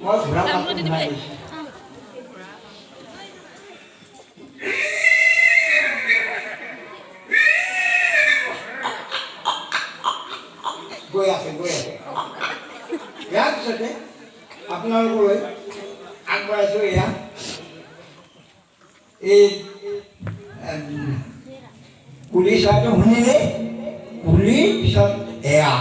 মই ঘোঁৰা মাতটো শুনা গৈছোঁ। গৈ আছে ইয়াৰ পিছতে আপোনালোকলৈ আগবঢ়াইছোঁ এয়া এই কুলি চৰাইটো শুনিলে কুলিৰ পিছত এয়া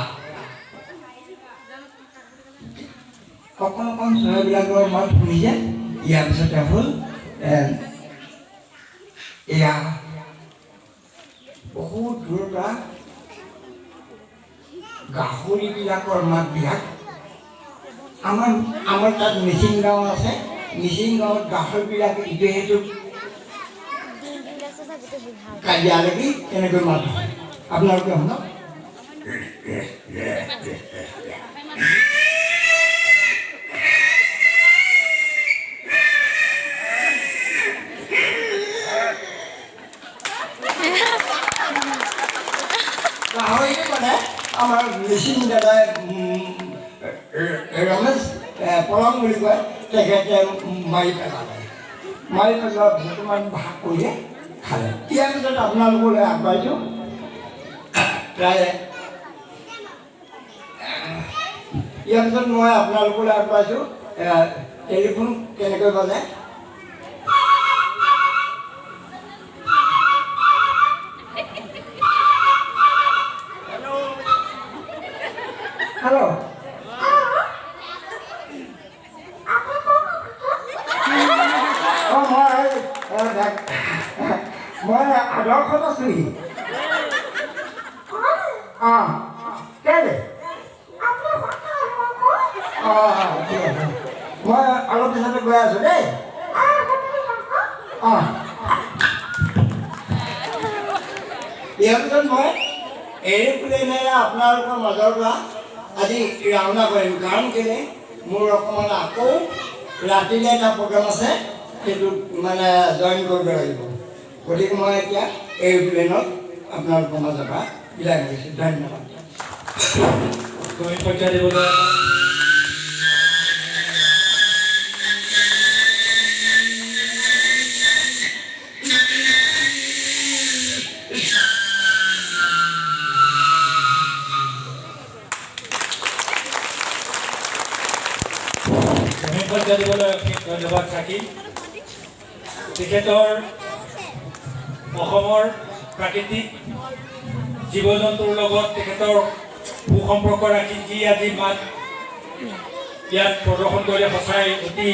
অকণ চৰাইবিলাকৰ মাত শুনি যায়। ইয়াৰ পিছতে হ'ল এয়া বহুত দূৰৰ পৰা গাহৰিবিলাকৰ মাতবিলাক আমাৰ তাত মিচিং গাঁও আছে। মিচিং গাঁৱত গাহৰিবিলাকে ইটোৱে সিটোক কাজিয়া লাগি তেনেকৈ মাত হয়। আপোনালোকে শুনক। গাহৰিটো মানে আমাৰ মিচিং দাদাই ৰমেশ পলং বুলি কয়, তেখেতে মাৰি পেলালে। মাৰি পেলোৱা বৰ্তমান ভাগ কৰিলে খালে। ইয়াৰ পিছত আপোনালোকলৈ আগবাঢ়িছোঁ প্ৰায় ইয়াৰ পিছত মই আপোনালোকলৈ আগবাঢ়িছোঁ টেলিফোন কেনেকৈ বাজে। হেল্ল' মই আদৰ্শত আছোঁহি। কেলে ঠিক আছে, মই অলপ পিছতে গৈ আছোঁ দেই। ইয়াৰ পিছত মই এৰোপ্লেনেৰে আপোনালোকৰ মাজৰ পৰা আজি ৰাওনা কৰিম। কাৰণ কেলে মোৰ অকণমান আকৌ ৰাতিলৈ এটা প্ৰগ্ৰাম আছে, সেইটোত মানে জইন কৰিব লাগিব। গতিকে মই এতিয়া এৰোপ্লেনত আপোনালোকৰ মাজৰ পৰা বিদায় কৰিছোঁ। ধন্যবাদ। ধন্যবাদ থাকি তেখেতৰ অসমৰ প্ৰাকৃতিক জীৱ জন্তুৰ লগত তেখেতৰ সুসম্পৰ্ক ৰাখি যি আজি মাত ইয়াত প্ৰদৰ্শন কৰিলে সঁচাই অতি